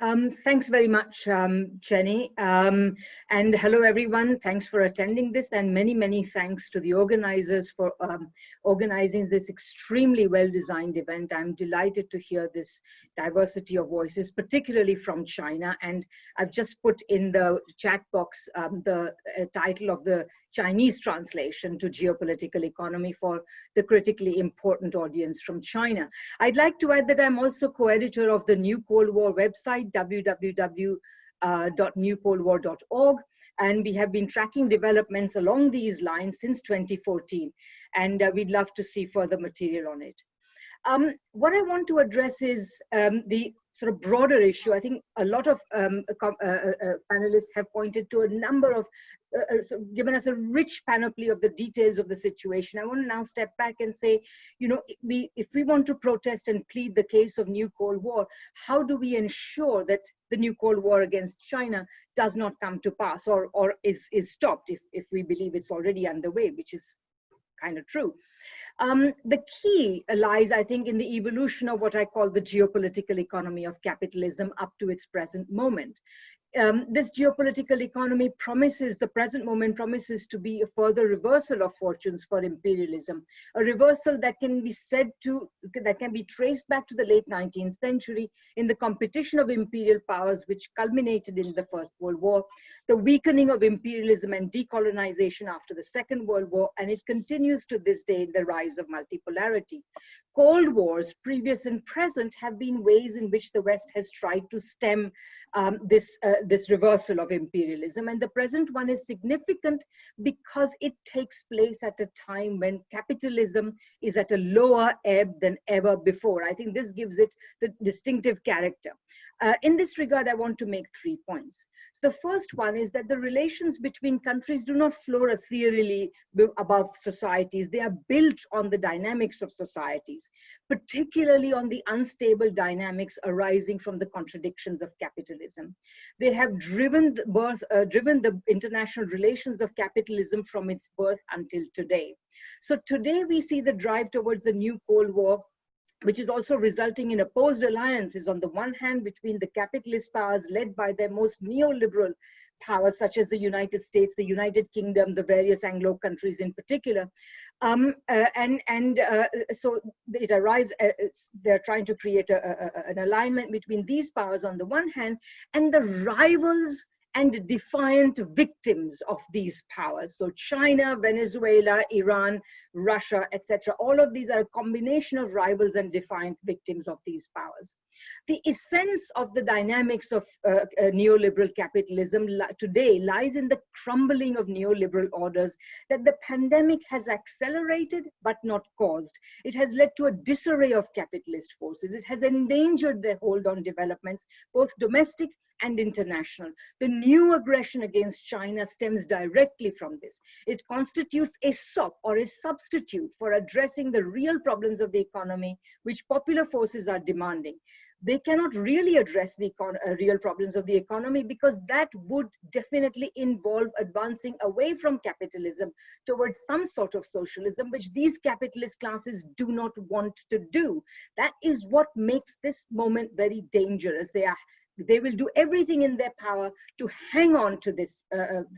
Thanks very much, Jenny. And hello, everyone. Thanks for attending this, and many, many thanks to the organizers for organizing this extremely well-designed event. I'm delighted to hear this diversity of voices, particularly from China. And I've just put in the chat box the title of the Chinese translation to geopolitical economy for the critically important audience from China. I'd like to add that I'm also co-editor of the New Cold War website, www.newcoldwar.org, and we have been tracking developments along these lines since 2014, and we'd love to see further material on it. What I want to address is the sort of broader issue. I think a lot of panelists have pointed to a number of, given us a rich panoply of the details of the situation. I want to now step back and say, you know, if we want to protest and plead the case of new Cold War, how do we ensure that the new Cold War against China does not come to pass or is stopped if we believe it's already underway, which is kind of true. The key lies, I think, in the evolution of what I call the geopolitical economy of capitalism up to its present moment. This geopolitical economy promises, the present moment promises to be a further reversal of fortunes for imperialism, a reversal that can be said to, that can be traced back to the late 19th century in the competition of imperial powers, which culminated in the First World War, the weakening of imperialism and decolonization after the Second World War, and it continues to this day in the rise of multipolarity. Cold wars, previous and present, have been ways in which the West has tried to stem this reversal of imperialism, and the present one is significant because it takes place at a time when capitalism is at a lower ebb than ever before. I think this gives it the distinctive character. In this regard, I want to make 3 points. The first one is that the relations between countries do not flow ethereally above societies. They are built on the dynamics of societies, particularly on the unstable dynamics arising from the contradictions of capitalism. They have driven the international relations of capitalism from its birth until today. So today we see the drive towards the new Cold War, which is also resulting in opposed alliances on the one hand between the capitalist powers led by their most neoliberal powers such as the United States, the United Kingdom, the various Anglo countries in particular. So it arrives, they're trying to create an alignment between these powers on the one hand and the rivals and defiant victims of these powers. So China, Venezuela, Iran, Russia, etc. All of these are a combination of rivals and defiant victims of these powers. The essence of the dynamics of neoliberal capitalism today lies in the crumbling of neoliberal orders that the pandemic has accelerated but not caused. It has led to a disarray of capitalist forces. It has endangered their hold on developments, both domestic and international. The new aggression against China stems directly from this. It constitutes a sop or a substitute for addressing the real problems of the economy, which popular forces are demanding. They cannot really address the real problems of the economy because that would definitely involve advancing away from capitalism towards some sort of socialism, which these capitalist classes do not want to do. That is what makes this moment very dangerous. They will do everything in their power to hang on to this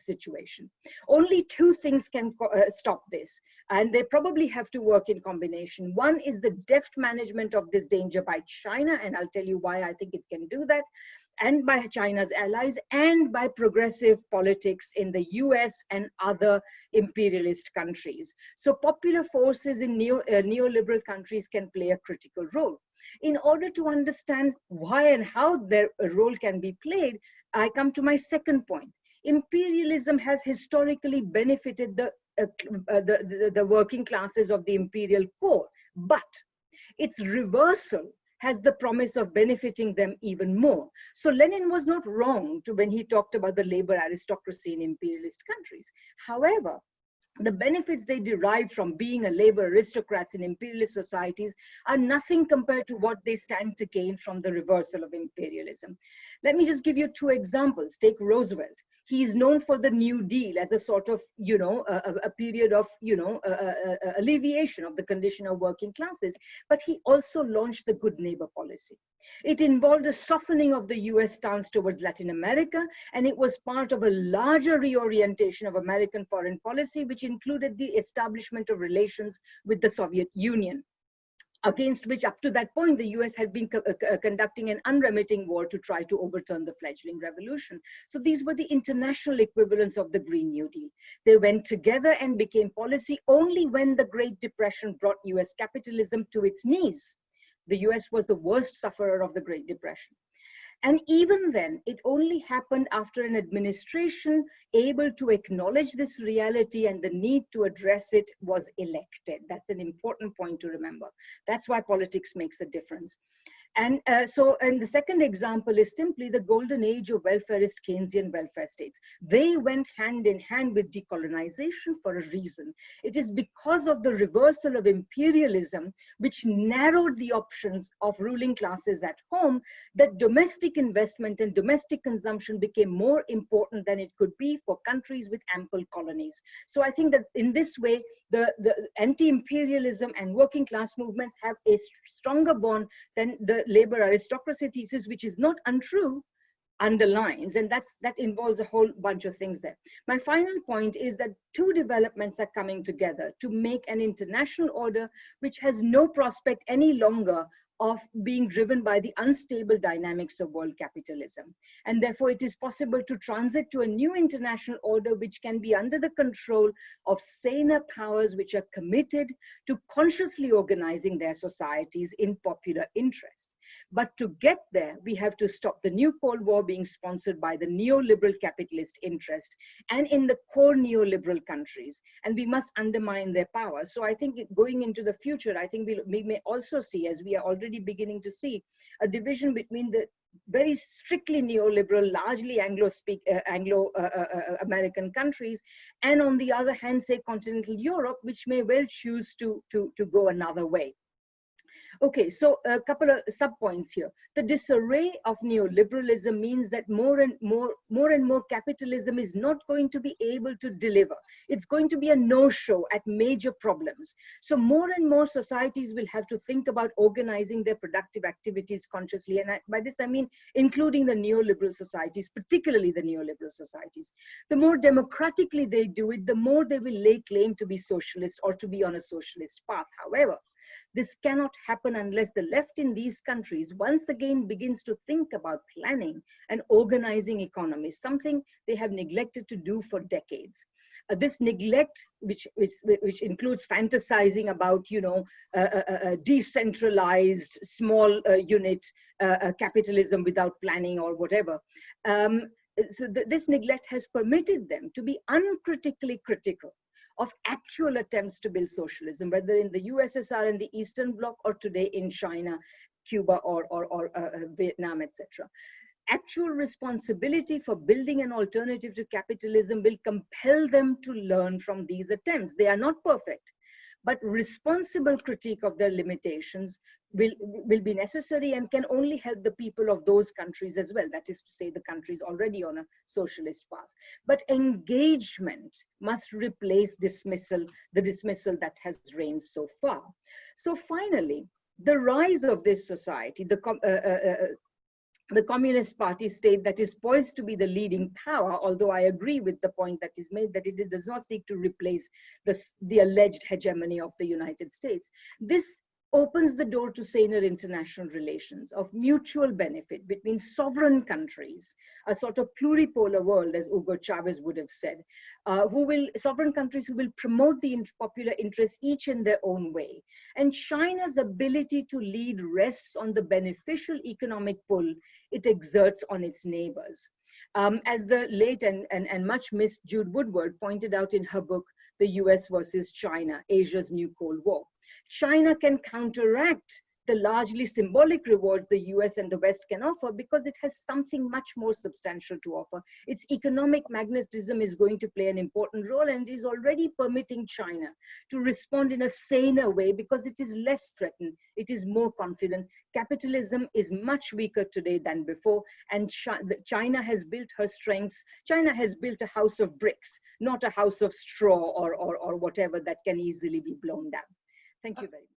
situation. Only 2 things can stop this, and they probably have to work in combination. One is the deft management of this danger by China, and I'll tell you why I think it can do that, and by China's allies, and by progressive politics in the US and other imperialist countries. So popular forces in neoliberal countries can play a critical role. In order to understand why and how their role can be played, I come to my second point. Imperialism has historically benefited the working classes of the imperial core, but its reversal has the promise of benefiting them even more. So Lenin was not wrong when he talked about the labor aristocracy in imperialist countries. However, the benefits they derive from being a labor aristocrats in imperialist societies are nothing compared to what they stand to gain from the reversal of imperialism. Let me just give you 2 examples. Take Roosevelt. He's known for the New Deal as a sort of, a period of, alleviation of the condition of working classes. But he also launched the Good Neighbor policy. It involved a softening of the US stance towards Latin America, and it was part of a larger reorientation of American foreign policy, which included the establishment of relations with the Soviet Union, against which up to that point the US had been conducting an unremitting war to try to overturn the fledgling revolution. So these were the international equivalents of the Green New Deal. They went together and became policy only when the Great Depression brought US capitalism to its knees. The US was the worst sufferer of the Great Depression. And even then, it only happened after an administration able to acknowledge this reality and the need to address it was elected. That's an important point to remember. That's why politics makes a difference. And the second example is simply the golden age of welfarist Keynesian welfare states. They went hand in hand with decolonization for a reason. It is because of the reversal of imperialism, which narrowed the options of ruling classes at home, that domestic investment and domestic consumption became more important than it could be for countries with ample colonies. So I think that in this way, the anti-imperialism and working class movements have a stronger bond than the labor aristocracy thesis, which is not untrue, underlines, and that involves a whole bunch of things there. My final point is that two developments are coming together to make an international order which has no prospect any longer of being driven by the unstable dynamics of world capitalism. And therefore, it is possible to transit to a new international order which can be under the control of saner powers which are committed to consciously organizing their societies in popular interest. But to get there, we have to stop the new Cold War being sponsored by the neoliberal capitalist interest and in the core neoliberal countries, and we must undermine their power. So I think going into the future, I think we may also see, as we are already beginning to see, a division between the very strictly neoliberal, largely Anglo-American countries, and on the other hand, say continental Europe, which may well choose to go another way. Okay, so a couple of sub-points here. The disarray of neoliberalism means that more and more capitalism is not going to be able to deliver. It's going to be a no-show at major problems. So more and more societies will have to think about organizing their productive activities consciously. And by this, I mean including the neoliberal societies, particularly the neoliberal societies. The more democratically they do it, the more they will lay claim to be socialist or to be on a socialist path. However, this cannot happen unless the left in these countries once again begins to think about planning and organizing economies, something they have neglected to do for decades. This neglect, which includes fantasizing about, decentralized small unit capitalism without planning or whatever. This neglect has permitted them to be uncritically critical of actual attempts to build socialism, whether in the USSR and the Eastern Bloc or today in China, Cuba, or Vietnam, etc. Actual responsibility for building an alternative to capitalism will compel them to learn from these attempts. They are not perfect, but responsible critique of their limitations will be necessary and can only help the people of those countries as well. That is to say, the countries already on a socialist path. But engagement must replace dismissal, the dismissal that has reigned so far. So finally, the rise of this society, the Communist Party state that is poised to be the leading power, although I agree with the point that is made that it does not seek to replace the alleged hegemony of the United States. This opens the door to saner international relations of mutual benefit between sovereign countries, a sort of pluripolar world, as Hugo Chavez would have said, sovereign countries who will promote the popular interest each in their own way. And China's ability to lead rests on the beneficial economic pull it exerts on its neighbors. As the late and much missed Jude Woodward pointed out in her book, The US versus China, Asia's New Cold War. China can counteract the largely symbolic rewards the US and the West can offer, because it has something much more substantial to offer. Its economic magnetism is going to play an important role, and is already permitting China to respond in a saner way because it is less threatened, it is more confident. Capitalism is much weaker today than before, and China has built her strengths. China has built a house of bricks, not a house of straw or whatever that can easily be blown down. Thank you very much.